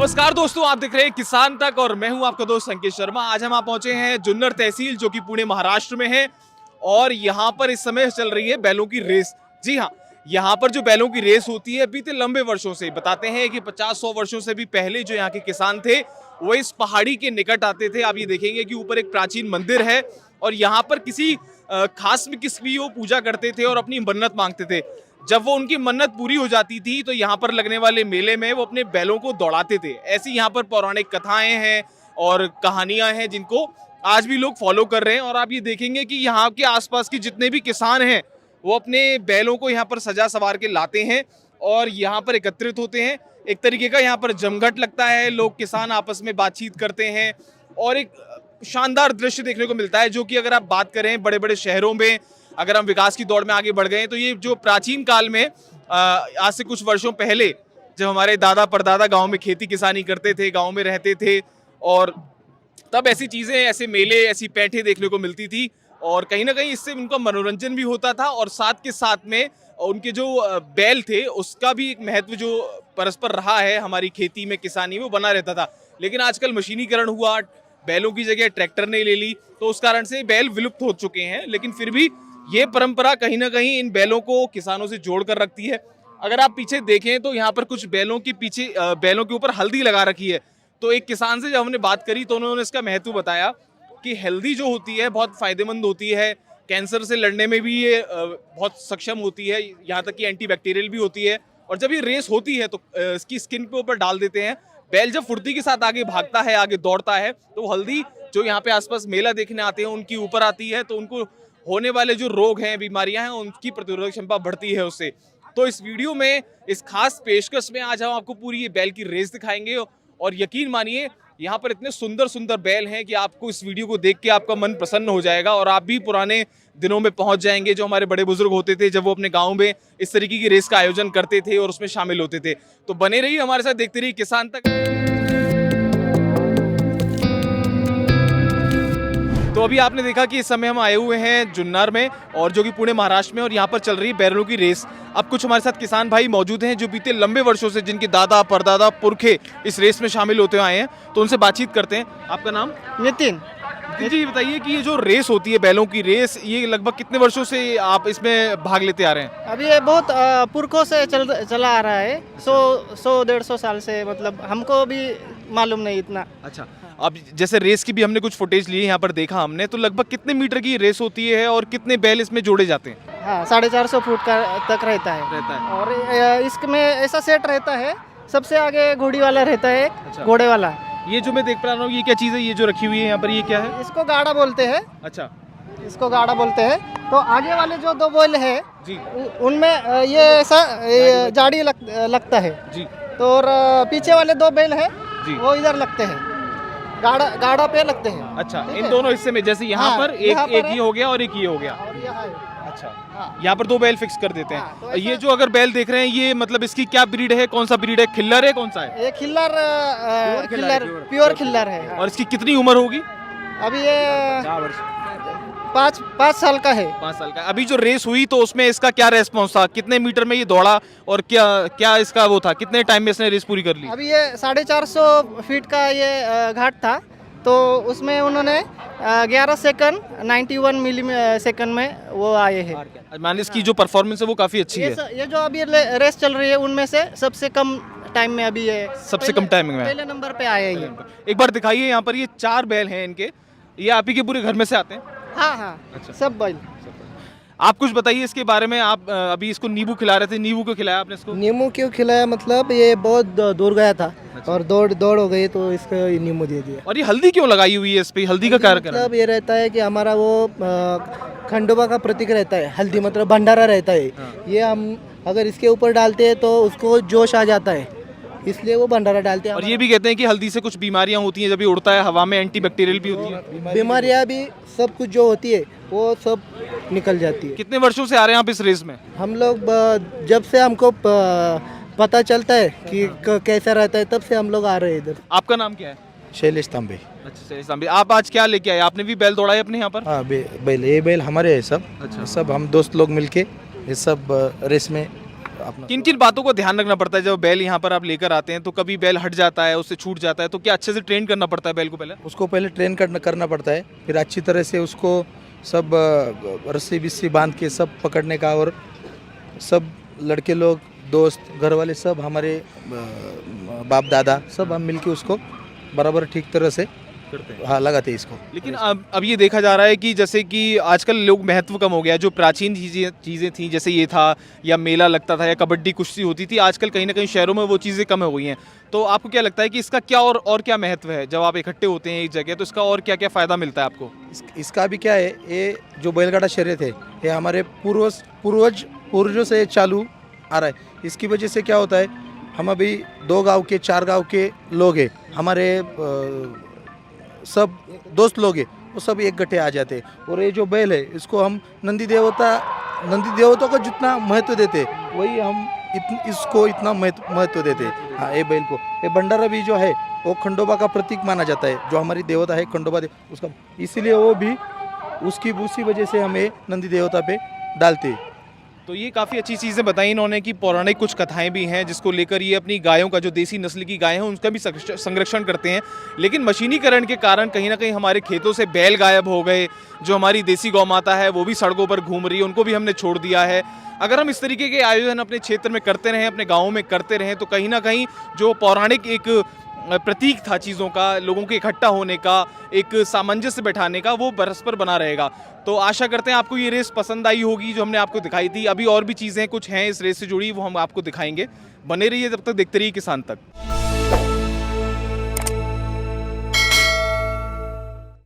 नमस्कार दोस्तों, आप देख रहे हैं किसान तक और मैं हूं आपका दोस्त संकेत शर्मा। आज हम पहुंचे हैं जुन्नर तहसील जो कि पुणे महाराष्ट्र में है और यहां पर इस समय चल रही है बैलों की रेस। जी हां, यहां पर जो बैलों की रेस होती है बीते लंबे वर्षों से बताते हैं कि 50-100 वर्षों से भी पहले जो यहाँ के किसान थे वो इस पहाड़ी के निकट आते थे। आप ये देखेंगे कि ऊपर एक प्राचीन मंदिर है और यहाँ पर किसी खास में किसकी वो पूजा करते थे और अपनी मन्नत मांगते थे। जब वो उनकी मन्नत पूरी हो जाती थी तो यहाँ पर लगने वाले मेले में वो अपने बैलों को दौड़ाते थे। ऐसी यहाँ पर पौराणिक कथाएं हैं और कहानियां हैं जिनको आज भी लोग फॉलो कर रहे हैं। और आप ये देखेंगे कि यहाँ के आसपास के जितने भी किसान हैं वो अपने बैलों को यहाँ पर सजा सवार के लाते हैं और यहाँ पर एकत्रित होते हैं। एक तरीके का यहाँ पर जमघट लगता है, लोग किसान आपस में बातचीत करते हैं और एक शानदार दृश्य देखने को मिलता है जो कि अगर आप बात करें बड़े बड़े शहरों में, अगर हम विकास की दौड़ में आगे बढ़ गए तो ये जो प्राचीन काल में आज से कुछ वर्षों पहले जब हमारे दादा परदादा गांव में खेती किसानी करते थे, गांव में रहते थे और तब ऐसी चीजें, ऐसे मेले, ऐसी पैठे देखने को मिलती थी और कहीं ना कहीं इससे उनका मनोरंजन भी होता था और साथ के साथ में उनके जो बैल थे उसका भी एक महत्व जो परस्पर रहा है हमारी खेती में, किसानी में, वो बना रहता था। लेकिन आजकल मशीनीकरण हुआ, बैलों की जगह ट्रैक्टर ने ले ली तो उस कारण से बैल विलुप्त हो चुके हैं। लेकिन फिर भी ये परंपरा कहीं ना कहीं इन बैलों को किसानों से जोड़ कर रखती है। अगर आप पीछे देखें तो यहाँ पर कुछ बैलों के पीछे बैलों के ऊपर हल्दी लगा रखी है। तो एक किसान से जब हमने बात करी तो उन्होंने इसका महत्व बताया कि हल्दी जो होती है बहुत फायदेमंद होती है, कैंसर से लड़ने में भी ये बहुत सक्षम होती है, यहाँ तक कि एंटीबैक्टीरियल भी होती है। और जब ये रेस होती है तो इसकी स्किन के ऊपर डाल देते हैं। बैल जब फुर्ती के साथ आगे भागता है, आगे दौड़ता है तो हल्दी जो यहाँ पे आसपास मेला देखने आते हैं उनकी ऊपर आती है तो उनको होने वाले जो रोग हैं, बीमारियां हैं, उनकी प्रतिरोधक क्षमता बढ़ती है उससे। तो इस वीडियो में, इस खास पेशकश में आज हम आपको पूरी ये बैल की रेस दिखाएंगे और यकीन मानिए यहाँ पर इतने सुंदर सुंदर बैल हैं कि आपको इस वीडियो को देख के आपका मन प्रसन्न हो जाएगा और आप भी पुराने दिनों में पहुंच जाएंगे जो हमारे बड़े बुजुर्ग होते थे जब वो अपने गाँव में इस तरीके की रेस का आयोजन करते थे और उसमें शामिल होते थे। तो बने रहिए हमारे साथ, देखते रहिए किसान तक। तो अभी आपने देखा कि इस समय हम आए हुए हैं जुन्नर में और जो कि पुणे महाराष्ट्र में, और यहाँ पर चल रही है बैलों की रेस। अब कुछ हमारे साथ किसान भाई मौजूद हैं जो बीते लंबे वर्षों से, जिनके दादा परदादा पुरखे इस रेस में शामिल होते आए हैं, तो उनसे बातचीत करते हैं। आपका नाम? नितिन जी बताइए कि ये जो रेस होती है बैलों की रेस, ये लगभग कितने वर्षों से आप इसमें भाग लेते आ रहे हैं? अभी ये बहुत पुरखों से चला आ रहा है, 100-150 साल से, मतलब हमको भी मालूम नहीं इतना। अच्छा, अब जैसे रेस की भी हमने कुछ फुटेज ली है, यहाँ पर देखा हमने, तो लगभग कितने मीटर की रेस होती है और कितने बैल इसमें जोड़े जाते हैं? हाँ, 450 फुट का तक रहता है और इसमें ऐसा सेट रहता है, सबसे आगे घोड़ी वाला रहता है। अच्छा। घोड़े वाला। ये जो मैं देख पा रहा हूँ, ये क्या चीज़ है ये जो रखी हुई है यहाँ पर, ये क्या है? इसको गाड़ा बोलते हैं। अच्छा, इसको गाड़ा बोलते हैं। तो आगे वाले जो दो बैल है जी उनमें ये ऐसा जाड़ी लगता है जी तो, और पीछे वाले दो बैल है जी। वो इधर लगते हैं, गाड़ा पे लगते हैं। अच्छा, ठीक इन है? दोनों हिस्से में, जैसे यहाँ हाँ, पर यहाँ पर एक है। ये हो गया और एक ये हो गया। और यहाँ है। अच्छा, हाँ। यहाँ पर दो बैल फिक्स कर देते हाँ, तो हैं। ये ऐसा- जो अगर बैल देख रहे हैं, ये मतलब इसकी क्या ब्रीड है, कौन सा ब्रीड है, खिल्लर है, कौन सा है? ये खिल्लर प्योर खिल्लर है। और इसकी कितनी उम्र होगी? अभी ये 5 साल का है। 5 साल का। अभी जो रेस हुई तो उसमें इसका क्या रेस्पॉन्स था, कितने मीटर में ये दौड़ा और क्या क्या इसका वो था, कितने टाइम में इसने रेस पूरी कर ली? अभी ये 450 फीट का ये घाट था तो उसमें उन्होंने 11 सेकंड 91 मिली सेकंड में वो आए हैं। माने इसकी जो परफॉर्मेंस है वो काफी अच्छी है। ये जो अभी रेस चल रही है उनमें से सबसे कम टाइम में अभी ये सबसे कम टाइमिंग में पहले नंबर पे आए हैं ये। एक बार दिखाइए, यहाँ पर ये 4 बैल हैं इनके, ये आप ही के पूरे घर में से आते हैं? हाँ हाँ। अच्छा। सब बैल। आप कुछ बताइए इसके बारे में। आप अभी इसको नींबू खिला रहे थे, नींबू क्यों खिलाया आपने इसको? नींबू क्यों खिलाया, मतलब ये बहुत दूर गया था और दौड़ हो गई तो इसको नींबू दे दिया। और ये हल्दी क्यों लगाई हुई है इस पे, हल्दी का कारण? मतलब ये रहता है कि हमारा वो खंडोबा का प्रतीक रहता है, हल्दी मतलब भंडारा रहता है। ये हम अगर इसके ऊपर डालते हैं तो उसको जोश आ जाता है, इसलिए वो भंडारा डालते हैं। और ये भी कहते हैं कि हल्दी से कुछ बीमारियां होती हैं, जब ये उड़ता है हवा में, एंटीबैक्टीरियल भी होती है, बीमारियां भी, सब कुछ जो होती है वो सब निकल जाती है। कितने वर्षों से आ रहे हैं आप इस रेस में? हम लोग जब से हमको पता चलता है कि कैसा रहता है तब से हम लोग आ रहे हैं इधर। आपका नाम क्या है? शैलेश तांबे। अच्छा शैलेश तांबे, आप आज क्या लेके आए? आपने भी बैल दौड़ाए अपने यहाँ पर? हाँ बैल, ये बैल हमारे है सब। अच्छा। सब हम दोस्त लोग मिलके ये सब रेस में अपना किन किन बातों को ध्यान रखना पड़ता है जब बैल यहाँ पर आप लेकर आते हैं? तो कभी बैल हट जाता है, उससे छूट जाता है, तो क्या अच्छे से ट्रेन करना पड़ता है बैल को पहले? उसको पहले ट्रेन करना पड़ता है, फिर अच्छी तरह से उसको सब रस्सी बिस्सी बांध के सब पकड़ने का, और सब लड़के लोग, दोस्त, घर वाले सब, हमारे बाप दादा सब हम मिलके उसको बराबर ठीक तरह से करते हैं। हाँ लगाते हैं इसको। लेकिन अब ये देखा जा रहा है कि जैसे कि आजकल लोग महत्व कम हो गया है। जो प्राचीन चीज़ें थी, जैसे ये था, या मेला लगता था, या कबड्डी कुश्ती होती थी, आजकल कहीं ना कहीं शहरों में वो चीज़ें कम हो गई हैं। तो आपको क्या लगता है कि इसका क्या और क्या महत्व है? जब आप इकट्ठे होते हैं एक जगह, तो इसका और क्या क्या फ़ायदा मिलता है आपको? इसका भी क्या है, ये जो बैलगाड़ा शर्यत है ये हमारे पूर्वजों से चालू आ रहा है। इसकी वजह से क्या होता है, हम अभी 2 गांव के 4 गांव के लोग हैं, हमारे सब दोस्त लोग हैं, वो सब एक गठे आ जाते हैं। और ये जो बैल है इसको हम नंदी देवता को जितना महत्व देते हैं, वही हम इसको इतना महत्व देते हैं। हाँ, ये बैल को, ये भंडारा भी जो है वो खंडोबा का प्रतीक माना जाता है, जो हमारी देवता है खंडोबा उसका, इसीलिए वो भी उसी वजह से हमें नंदी देवता पे डालते हैं। तो ये काफ़ी अच्छी चीज़ें बताई इन्होंने कि पौराणिक कुछ कथाएं भी हैं जिसको लेकर ये अपनी गायों का, जो देसी नस्ल की गायें हैं, उनका भी संरक्षण करते हैं। लेकिन मशीनीकरण के कारण कहीं ना कहीं हमारे खेतों से बैल गायब हो गए। जो हमारी देसी गौ माता है वो भी सड़कों पर घूम रही है, उनको भी हमने छोड़ दिया है। अगर हम इस तरीके के आयोजन अपने क्षेत्र में करते रहें, अपने गाँवों में करते रहें, तो कहीं ना कहीं जो पौराणिक एक प्रतीक था चीज़ों का, लोगों के इकट्ठा होने का, एक सामंजस्य बैठाने का, वो परस्पर बना रहेगा। तो आशा करते हैं आपको ये रेस पसंद आई होगी जो हमने आपको दिखाई थी। अभी और भी चीज़ें कुछ हैं इस रेस से जुड़ी, वो हम आपको दिखाएंगे। बने रहिए, तब तक देखते रहिए किसान तक।